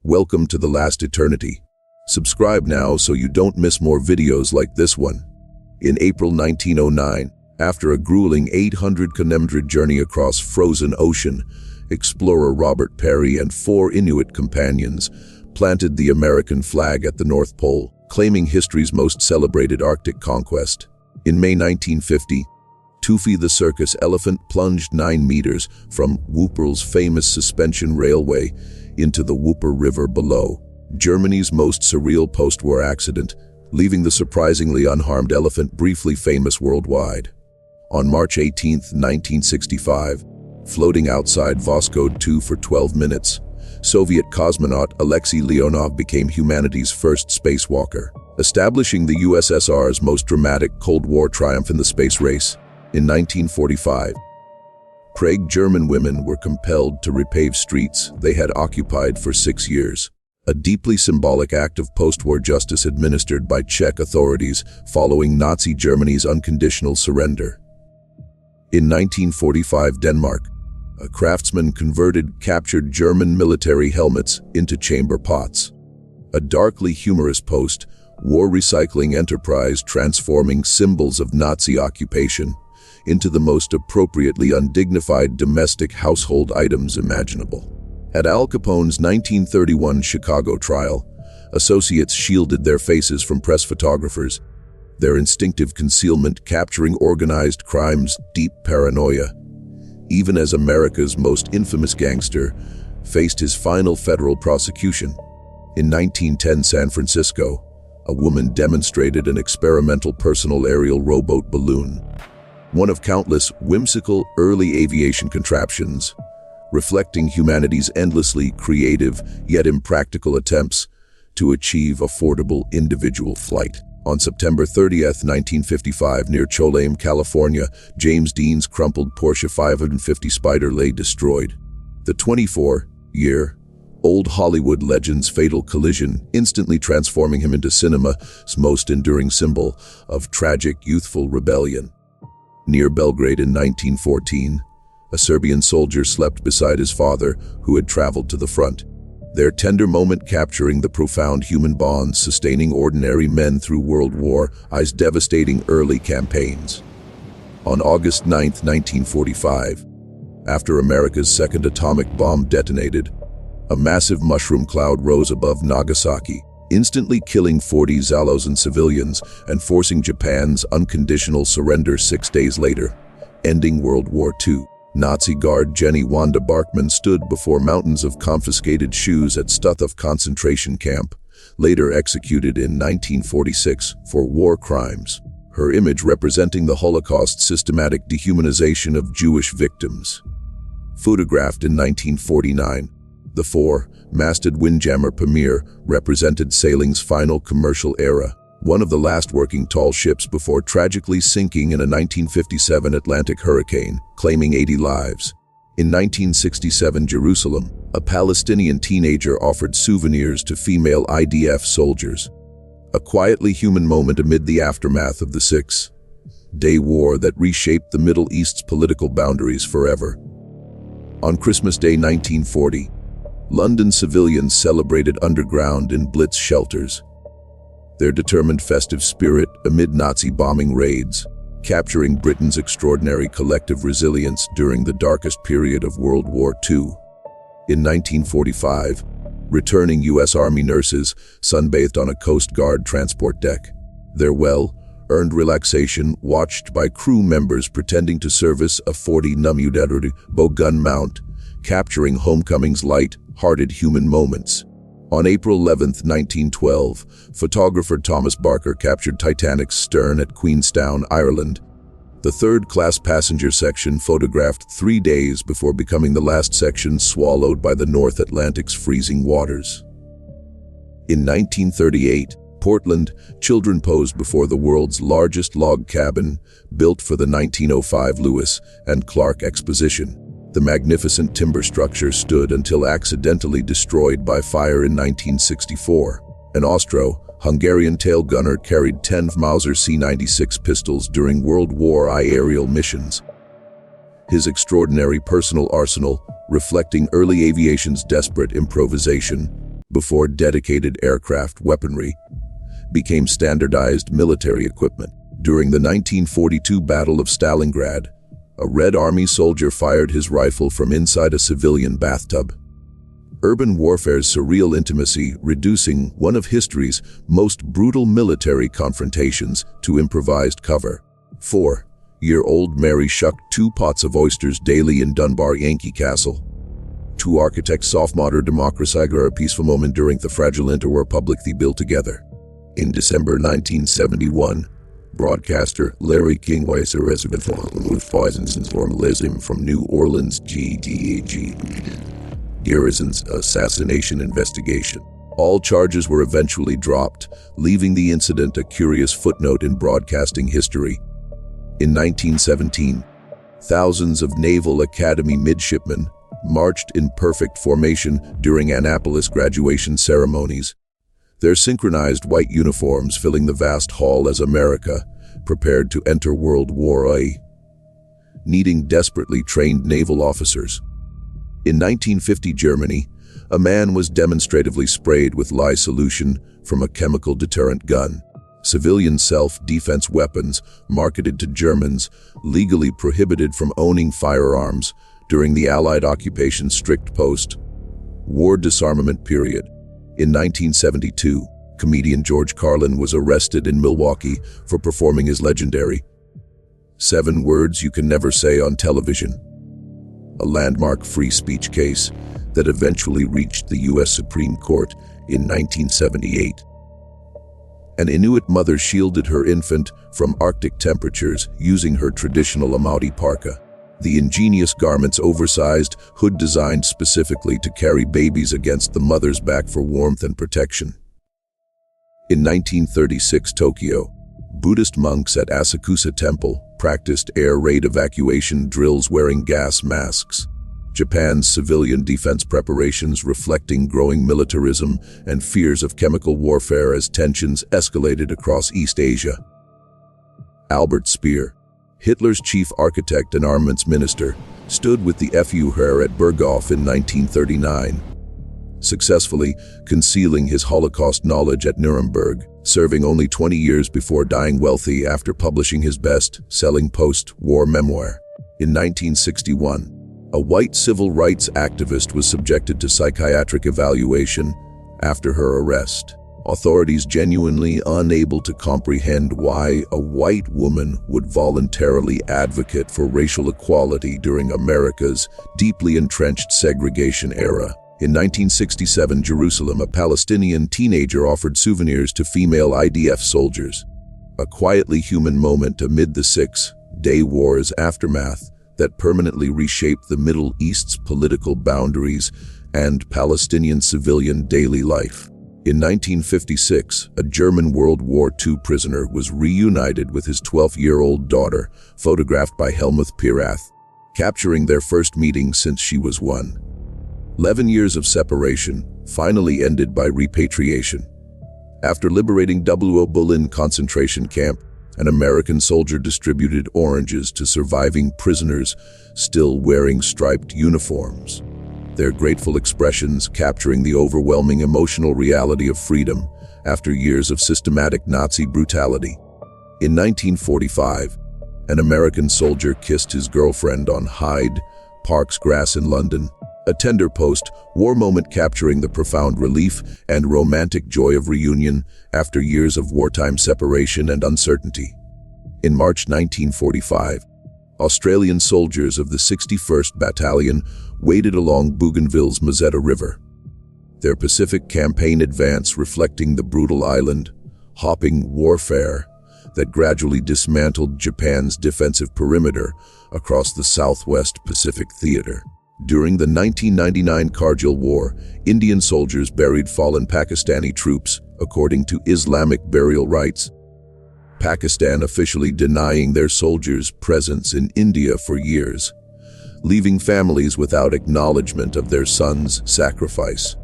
Welcome to the last eternity. Subscribe now so you don't miss more videos like this one. In April 1909, after a grueling 800-kilometer journey across frozen ocean, explorer Robert Peary and 4 Inuit companions planted the American flag at the North Pole, claiming history's most celebrated Arctic conquest. In May 1950, Tufi the circus elephant plunged 9 meters from Wuppertal's famous suspension railway into the Wupper River below, Germany's most surreal post-war accident, leaving the surprisingly unharmed elephant briefly famous worldwide. On March 18, 1965, floating outside Voskhod 2 for 12 minutes, Soviet cosmonaut Alexei Leonov became humanity's first spacewalker, establishing the USSR's most dramatic Cold War triumph in the space race. In 1945, Prague German women were compelled to repave streets they had occupied for 6 years, a deeply symbolic act of post-war justice administered by Czech authorities following Nazi Germany's unconditional surrender. In 1945, Denmark, a craftsman converted captured German military helmets into chamber pots, a darkly humorous post-war recycling enterprise transforming symbols of Nazi occupation into the most appropriately undignified domestic household items imaginable. At Al Capone's 1931 Chicago trial, associates shielded their faces from press photographers, their instinctive concealment capturing organized crime's deep paranoia, even as America's most infamous gangster faced his final federal prosecution. In 1910 San Francisco, a woman demonstrated an experimental personal aerial rowboat balloon, one of countless whimsical early aviation contraptions, reflecting humanity's endlessly creative yet impractical attempts to achieve affordable individual flight. On September 30, 1955, near Cholame, California, James Dean's crumpled Porsche 550 Spider lay destroyed. The 24-year-old Hollywood legend's fatal collision instantly transforming him into cinema's most enduring symbol of tragic youthful rebellion. Near Belgrade in 1914, a Serbian soldier slept beside his father, who had traveled to the front, their tender moment capturing the profound human bonds sustaining ordinary men through World War I's devastating early campaigns. On August 9, 1945, after America's second atomic bomb detonated, a massive mushroom cloud rose above Nagasaki, instantly killing 40 Zalozan civilians and forcing Japan's unconditional surrender 6 days later, ending World War II. Nazi guard Jenny Wanda Barkman stood before mountains of confiscated shoes at Stutthof concentration camp, later executed in 1946 for war crimes, her image representing the Holocaust's systematic dehumanization of Jewish victims. Photographed in 1949, the 4-masted Windjammer Pamir represented sailing's final commercial era, one of the last working tall ships before tragically sinking in a 1957 Atlantic hurricane, claiming 80 lives. In 1967 Jerusalem, a Palestinian teenager offered souvenirs to female IDF soldiers, a quietly human moment amid the aftermath of the Six-Day War that reshaped the Middle East's political boundaries forever. On Christmas Day 1940, London civilians celebrated underground in Blitz shelters, their determined festive spirit amid Nazi bombing raids, capturing Britain's extraordinary collective resilience during the darkest period of World War II. In 1945, returning U.S. Army nurses sunbathed on a Coast Guard transport deck, their well-earned relaxation watched by crew members pretending to service a 40mm gun mount, capturing homecoming's light-hearted human moments. On April 11, 1912, photographer Thomas Barker captured Titanic's stern at Queenstown, Ireland, the third-class passenger section photographed 3 days before becoming the last section swallowed by the North Atlantic's freezing waters. In 1938, Portland, children posed before the world's largest log cabin, built for the 1905 Lewis and Clark Exposition. The magnificent timber structure stood until accidentally destroyed by fire in 1964. An Austro-Hungarian tail gunner carried 10 Mauser C-96 pistols during World War I aerial missions. His extraordinary personal arsenal, reflecting early aviation's desperate improvisation, before dedicated aircraft weaponry became standardized military equipment. During the 1942 Battle of Stalingrad, a Red Army soldier fired his rifle from inside a civilian bathtub. Urban warfare's surreal intimacy, reducing one of history's most brutal military confrontations to improvised cover. 4-year-old Mary shucked 2 pots of oysters daily in Dunbar Yankee Castle. 2 architects soft-modern democratized a peaceful moment during the fragile interwar public they built together. In December 1971, broadcaster Larry King was arrested with poisons and journalism from New Orleans GDAG. Garrison's assassination investigation. All charges were eventually dropped, leaving the incident a curious footnote in broadcasting history. In 1917, thousands of Naval Academy midshipmen marched in perfect formation during Annapolis graduation ceremonies, their synchronized white uniforms filling the vast hall as America prepared to enter World War I, needing desperately trained naval officers. In 1950 Germany, a man was demonstratively sprayed with lye solution from a chemical deterrent gun. Civilian self-defense weapons marketed to Germans legally prohibited from owning firearms during the Allied occupation's strict post-war disarmament period. In 1972, comedian George Carlin was arrested in Milwaukee for performing his legendary 7 words you can never say on television, a landmark free speech case that eventually reached the U.S. Supreme Court in 1978. An Inuit mother shielded her infant from Arctic temperatures using her traditional Amati parka, the ingenious garment's oversized hood designed specifically to carry babies against the mother's back for warmth and protection. In 1936 Tokyo, Buddhist monks at Asakusa Temple practiced air raid evacuation drills wearing gas masks. Japan's civilian defense preparations reflecting growing militarism and fears of chemical warfare as tensions escalated across East Asia. Albert Speer, Hitler's chief architect and armaments minister, stood with the Führer at Berghof in 1939, successfully concealing his Holocaust knowledge at Nuremberg, serving only 20 years before dying wealthy after publishing his best-selling post-war memoir. In 1961, a white civil rights activist was subjected to psychiatric evaluation after her arrest. Authorities genuinely unable to comprehend why a white woman would voluntarily advocate for racial equality during America's deeply entrenched segregation era. In 1967 Jerusalem, a Palestinian teenager offered souvenirs to female IDF soldiers, a quietly human moment amid the Six-Day War's aftermath that permanently reshaped the Middle East's political boundaries and Palestinian civilian daily life. In 1956, a German World War II prisoner was reunited with his 12-year-old daughter, photographed by Helmuth Pirath, capturing their first meeting since she was 1. 11 years of separation finally ended by repatriation. After liberating Berlin concentration camp, an American soldier distributed oranges to surviving prisoners still wearing striped uniforms, their grateful expressions capturing the overwhelming emotional reality of freedom after years of systematic Nazi brutality. In 1945, an American soldier kissed his girlfriend on Hyde Park's grass in London, a tender post-war moment capturing the profound relief and romantic joy of reunion after years of wartime separation and uncertainty. In March 1945, Australian soldiers of the 61st Battalion waded along Bougainville's Mazetta River, their Pacific campaign advance reflecting the brutal island-hopping warfare that gradually dismantled Japan's defensive perimeter across the Southwest Pacific Theater. During the 1999 Kargil War, Indian soldiers buried fallen Pakistani troops according to Islamic burial rites, Pakistan officially denying their soldiers' presence in India for years, leaving families without acknowledgement of their son's sacrifice.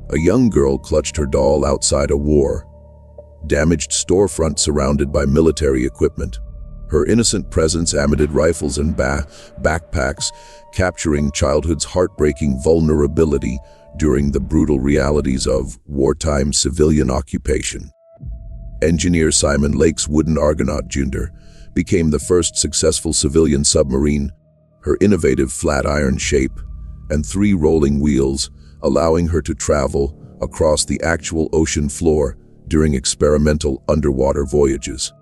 A young girl clutched her doll outside a war-damaged storefront surrounded by military equipment, her innocent presence amid rifles and backpacks, capturing childhood's heartbreaking vulnerability during the brutal realities of wartime civilian occupation. Engineer Simon Lake's wooden Argonaut Jr. became the first successful civilian submarine, her innovative flat iron shape and 3 rolling wheels allowing her to travel across the actual ocean floor during experimental underwater voyages.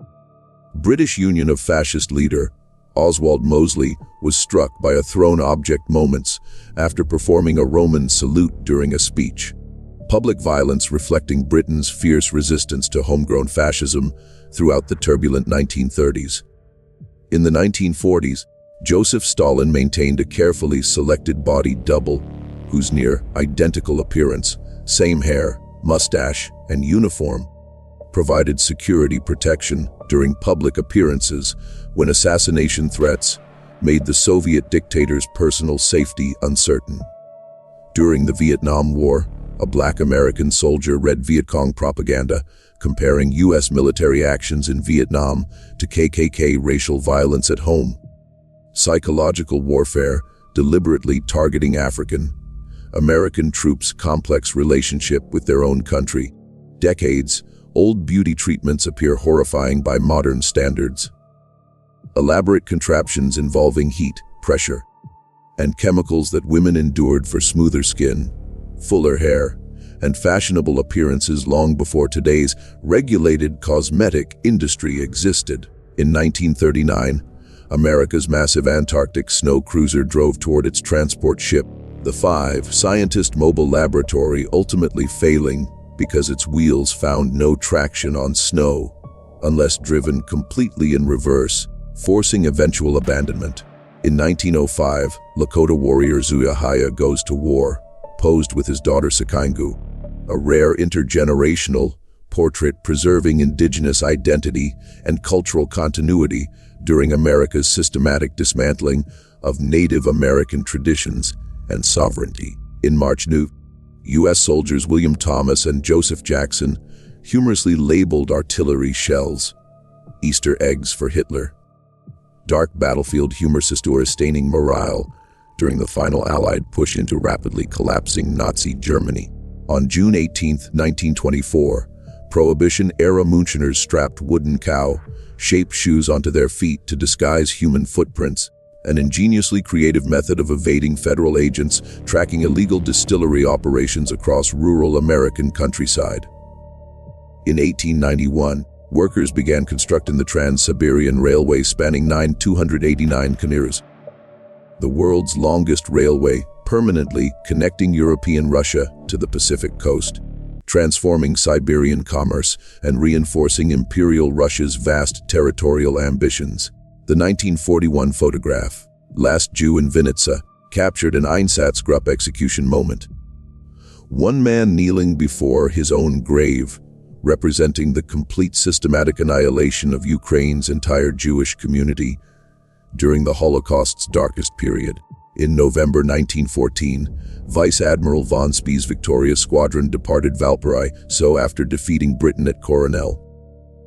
British Union of Fascist leader Oswald Mosley was struck by a thrown object moments after performing a Roman salute during a speech. Public violence reflecting Britain's fierce resistance to homegrown fascism throughout the turbulent 1930s. In the 1940s, Joseph Stalin maintained a carefully selected body double whose near identical appearance, same hair, mustache, and uniform, provided security protection during public appearances when assassination threats made the Soviet dictator's personal safety uncertain. During the Vietnam War, a Black American soldier read Viet Cong propaganda comparing U.S. military actions in Vietnam to KKK racial violence at home. Psychological warfare deliberately targeting African American troops' complex relationship with their own country. Decades-old beauty treatments appear horrifying by modern standards. Elaborate contraptions involving heat, pressure, and chemicals that women endured for smoother skin, fuller hair, and fashionable appearances long before today's regulated cosmetic industry existed. In 1939, America's massive Antarctic snow cruiser drove toward its transport ship, the 5-scientist mobile laboratory, ultimately failing because its wheels found no traction on snow unless driven completely in reverse, forcing eventual abandonment. In 1905, Lakota warrior Zuyahaya goes to war, posed with his daughter Sakaingu, a rare intergenerational portrait preserving indigenous identity and cultural continuity during America's systematic dismantling of Native American traditions and sovereignty. In March, U.S. soldiers William Thomas and Joseph Jackson humorously labeled artillery shells Easter eggs for Hitler. Dark battlefield humor sustaining morale during the final Allied push into rapidly collapsing Nazi Germany. On June 18, 1924, Prohibition-era Muncheners strapped wooden cow-shaped shoes onto their feet to disguise human footprints, an ingeniously creative method of evading federal agents tracking illegal distillery operations across rural American countryside. In 1891, workers began constructing the Trans-Siberian Railway spanning 289 kilometers, the world's longest railway, permanently connecting European Russia to the Pacific coast, transforming Siberian commerce and reinforcing Imperial Russia's vast territorial ambitions. The 1941 photograph, Last Jew in Vinnytsia, captured an Einsatzgruppe execution moment. One man kneeling before his own grave, representing the complete systematic annihilation of Ukraine's entire Jewish community during the Holocaust's darkest period. In November 1914, Vice Admiral von Spee's victorious squadron departed Valparaiso after defeating Britain at Coronel.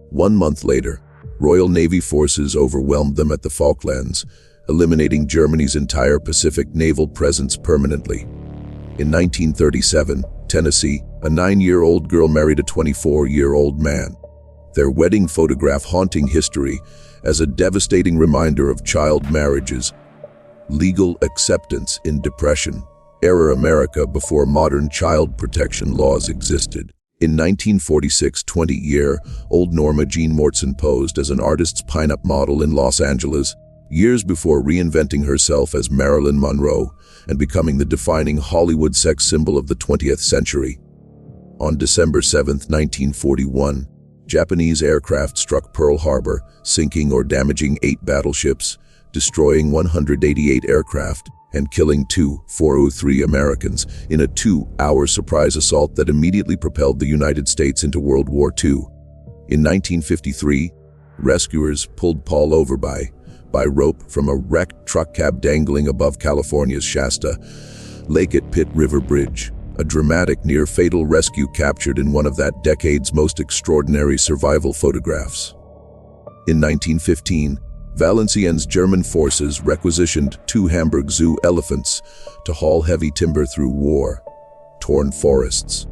1 month later, Royal Navy forces overwhelmed them at the Falklands, eliminating Germany's entire Pacific naval presence permanently. In 1937, Tennessee, a 9-year-old girl married a 24-year-old man, their wedding photograph haunting history as a devastating reminder of child marriage's legal acceptance in Depression-era America before modern child protection laws existed. In 1946, 20-year-old Norma Jean Mortson posed as an artist's pinup model in Los Angeles, years before reinventing herself as Marilyn Monroe and becoming the defining Hollywood sex symbol of the 20th century. On December 7, 1941, Japanese aircraft struck Pearl Harbor, sinking or damaging 8 battleships, destroying 188 aircraft, and killing 403 Americans in a 2-hour surprise assault that immediately propelled the United States into World War II. In 1953, rescuers pulled Paul over by rope from a wrecked truck cab dangling above California's Shasta Lake at Pitt River Bridge, a dramatic near-fatal rescue captured in one of that decade's most extraordinary survival photographs. In 1915, Valenciennes German forces requisitioned 2 Hamburg Zoo elephants to haul heavy timber through war torn forests.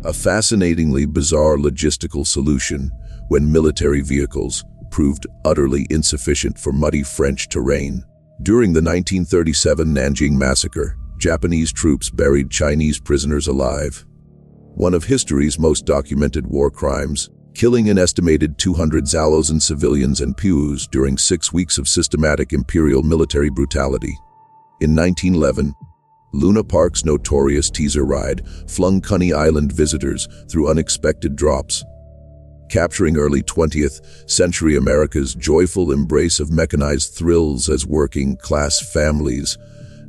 A fascinatingly bizarre logistical solution when military vehicles proved utterly insufficient for muddy French terrain. During the 1937 Nanjing massacre, Japanese troops buried Chinese prisoners alive. One of history's most documented war crimes, killing an estimated 200,000 civilians and POWs during 6 weeks of systematic imperial military brutality. In 1911, Luna Park's notorious teaser ride flung Coney Island visitors through unexpected drops, capturing early 20th century America's joyful embrace of mechanized thrills as working-class families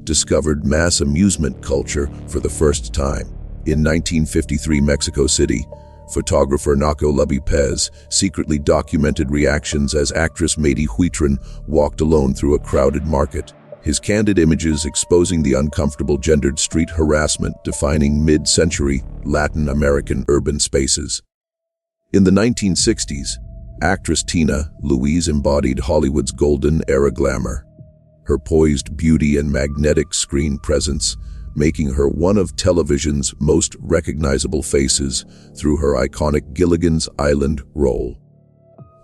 discovered mass amusement culture for the first time. In 1953 Mexico City, photographer Nacho Lopez secretly documented reactions as actress Maddie Huitron walked alone through a crowded market. His candid images exposing the uncomfortable gendered street harassment defining mid-century Latin American urban spaces. In the 1960s, actress Tina Louise embodied Hollywood's golden era glamour. Her poised beauty and magnetic screen presence making her one of television's most recognizable faces through her iconic Gilligan's Island role.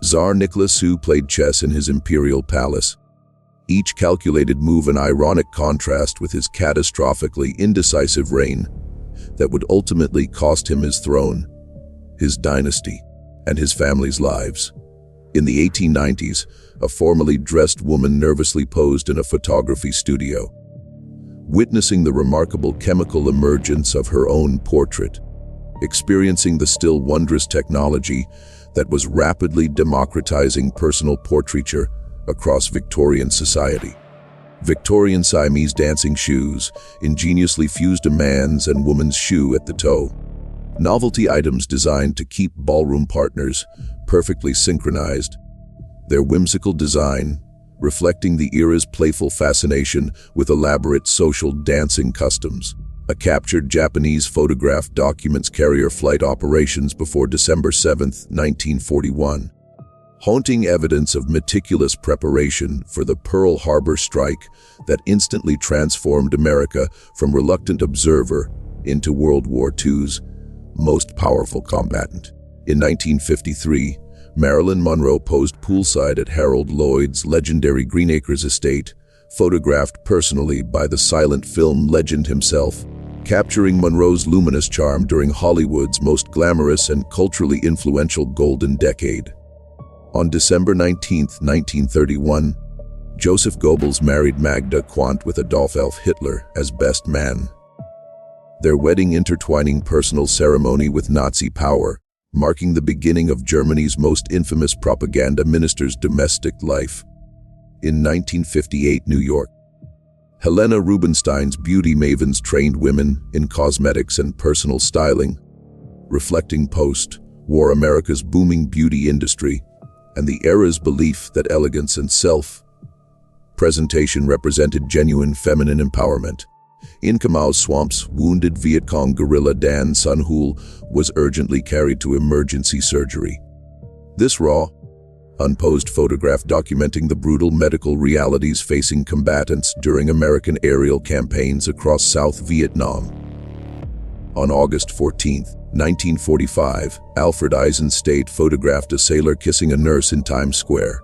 Tsar Nicholas II played chess in his imperial palace, each calculated move an ironic contrast with his catastrophically indecisive reign that would ultimately cost him his throne, his dynasty, and his family's lives. In the 1890s, a formally dressed woman nervously posed in a photography studio, witnessing the remarkable chemical emergence of her own portrait, experiencing the still wondrous technology that was rapidly democratizing personal portraiture across Victorian society. Victorian Siamese dancing shoes ingeniously fused a man's and woman's shoe at the toe. Novelty items designed to keep ballroom partners perfectly synchronized. Their whimsical design reflecting the era's playful fascination with elaborate social dancing customs. A captured Japanese photograph documents carrier flight operations before December 7, 1941. Haunting evidence of meticulous preparation for the Pearl Harbor strike that instantly transformed America from reluctant observer into World War II's most powerful combatant. In 1953, Marilyn Monroe posed poolside at Harold Lloyd's legendary Green Acres estate, photographed personally by the silent film legend himself, capturing Monroe's luminous charm during Hollywood's most glamorous and culturally influential golden decade. On December 19, 1931, Joseph Goebbels married Magda Quandt with Adolf Hitler as best man. Their wedding intertwining personal ceremony with Nazi power, marking the beginning of Germany's most infamous propaganda minister's domestic life. In 1958 New York, Helena Rubinstein's beauty mavens trained women in cosmetics and personal styling, reflecting post-war America's booming beauty industry and the era's belief that elegance and self-presentation represented genuine feminine empowerment. In Khamao's swamps, wounded Viet Cong guerrilla Dan Sun Hool was urgently carried to emergency surgery. This raw, unposed photograph documenting the brutal medical realities facing combatants during American aerial campaigns across South Vietnam. On August 14, 1945, Alfred Eisenstadt photographed a sailor kissing a nurse in Times Square,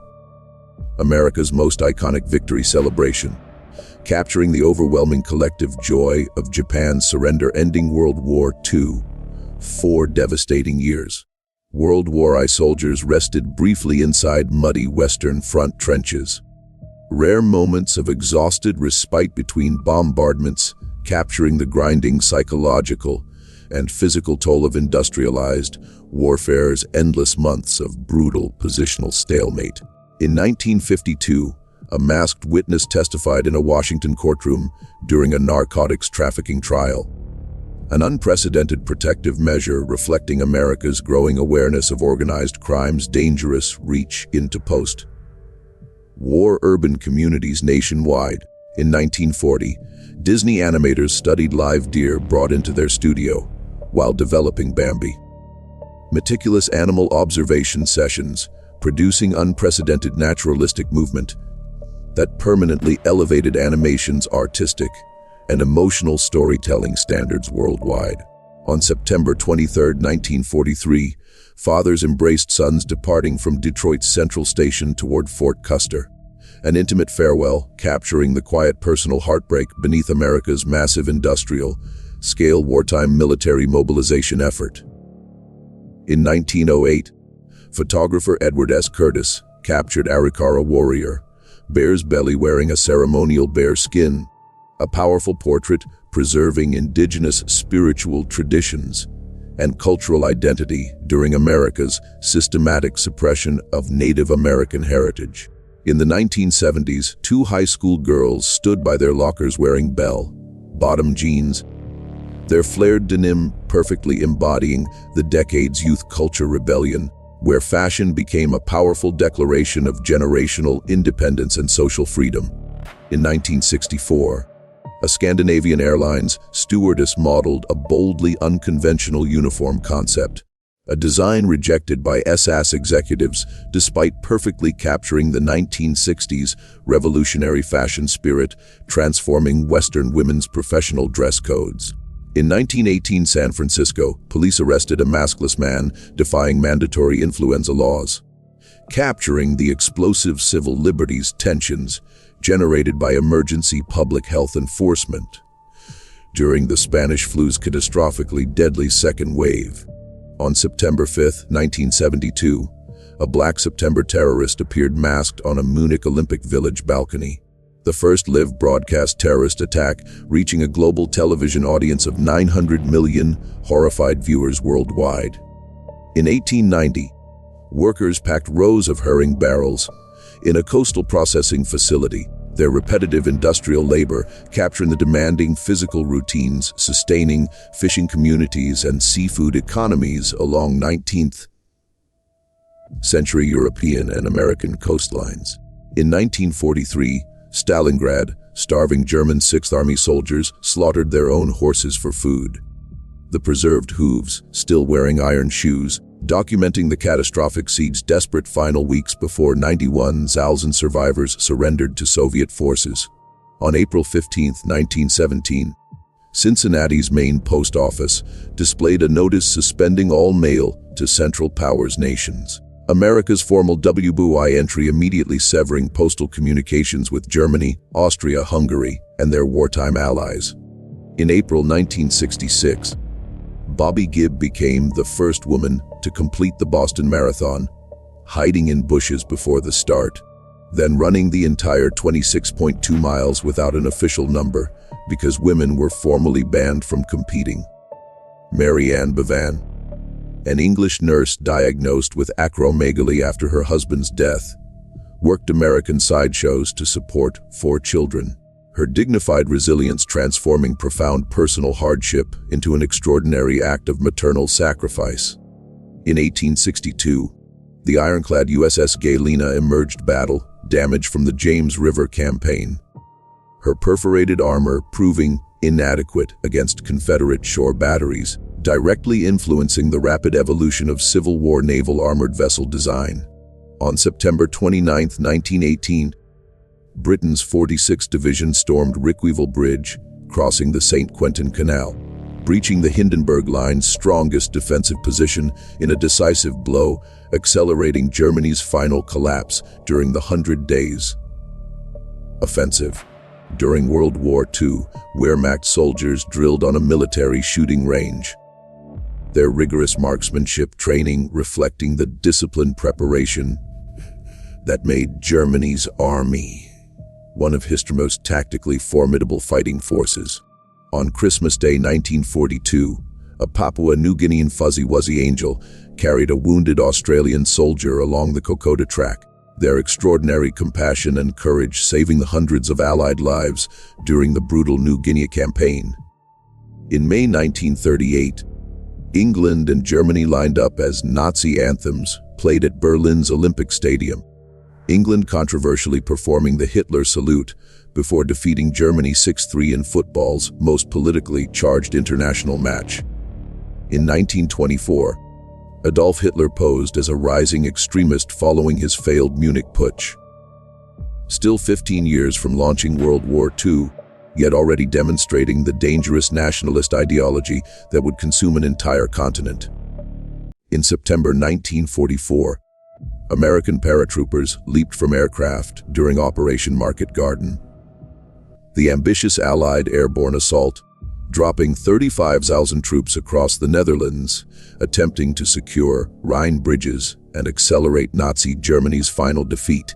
America's most iconic victory celebration, capturing the overwhelming collective joy of Japan's surrender ending World War II. 4 devastating years. World War I soldiers rested briefly inside muddy Western Front trenches. Rare moments of exhausted respite between bombardments, capturing the grinding psychological and physical toll of industrialized warfare's endless months of brutal positional stalemate. In 1952, a masked witness testified in a Washington courtroom during a narcotics trafficking trial. An unprecedented protective measure reflecting America's growing awareness of organized crime's dangerous reach into post-war urban communities nationwide. In 1940, Disney animators studied live deer brought into their studio while developing Bambi. Meticulous animal observation sessions, producing unprecedented naturalistic movement that permanently elevated animation's artistic and emotional storytelling standards worldwide. On September 23, 1943, fathers embraced sons departing from Detroit's Central Station toward Fort Custer. An intimate farewell, capturing the quiet personal heartbreak beneath America's massive industrial-scale wartime military mobilization effort. In 1908, photographer Edward S. Curtis captured Arikara warrior, bear's belly wearing a ceremonial bear skin, a powerful portrait preserving indigenous spiritual traditions and cultural identity during America's systematic suppression of Native American heritage. In the 1970s, two high school girls stood by their lockers wearing bell-bottom jeans, their flared denim perfectly embodying the decade's youth culture rebellion, where fashion became a powerful declaration of generational independence and social freedom. In 1964, a Scandinavian Airlines stewardess modeled a boldly unconventional uniform concept, a design rejected by SAS executives despite perfectly capturing the 1960s revolutionary fashion spirit, transforming Western women's professional dress codes. In 1918 San Francisco, police arrested a maskless man defying mandatory influenza laws, capturing the explosive civil liberties tensions generated by emergency public health enforcement during the Spanish flu's catastrophically deadly second wave. On September 5, 1972, a Black September terrorist appeared masked on a Munich Olympic Village balcony, the first live broadcast terrorist attack reaching a global television audience of 900 million horrified viewers worldwide. In 1890, workers packed rows of herring barrels in a coastal processing facility, their repetitive industrial labor capturing the demanding physical routines sustaining fishing communities and seafood economies along 19th century European and American coastlines. In 1943, Stalingrad, starving German Sixth Army soldiers slaughtered their own horses for food. The preserved hooves, still wearing iron shoes, documenting the catastrophic siege's desperate final weeks before 91,000 survivors surrendered to Soviet forces. On April 15, 1917, Cincinnati's main post office displayed a notice suspending all mail to Central Powers nations. America's formal WBUI entry immediately severing postal communications with Germany, Austria-Hungary, and their wartime allies. In April 1966, Bobby Gibb became the first woman to complete the Boston Marathon, hiding in bushes before the start, then running the entire 26.2 miles without an official number because women were formally banned from competing. Mary Ann Bevan, an English nurse diagnosed with acromegaly after her husband's death, worked American sideshows to support 4 children, her dignified resilience transforming profound personal hardship into an extraordinary act of maternal sacrifice. In 1862, the ironclad USS Galena emerged battle damaged from the James River Campaign, her perforated armor proving inadequate against Confederate shore batteries, directly influencing the rapid evolution of Civil War naval armored vessel design. On September 29, 1918, Britain's 46th Division stormed Rickweville Bridge, crossing the St. Quentin Canal, breaching the Hindenburg Line's strongest defensive position in a decisive blow, accelerating Germany's final collapse during the 100 Days Offensive. During World War II, Wehrmacht soldiers drilled on a military shooting range, their rigorous marksmanship training reflecting the disciplined preparation that made Germany's army one of history's most tactically formidable fighting forces. On Christmas Day 1942, a Papua New Guinean Fuzzy Wuzzy Angel carried a wounded Australian soldier along the Kokoda track, their extraordinary compassion and courage saving the hundreds of Allied lives during the brutal New Guinea campaign. In May 1938, England and Germany lined up as Nazi anthems played at Berlin's Olympic Stadium, England controversially performing the Hitler salute before defeating Germany 6-3 in football's most politically charged international match. In 1924, Adolf Hitler posed as a rising extremist following his failed Munich putsch. Still 15 years from launching World War II, yet already demonstrating the dangerous nationalist ideology that would consume an entire continent. In September 1944, American paratroopers leaped from aircraft during Operation Market Garden. The ambitious Allied airborne assault, dropping 35,000 troops across the Netherlands, attempting to secure Rhine bridges and accelerate Nazi Germany's final defeat.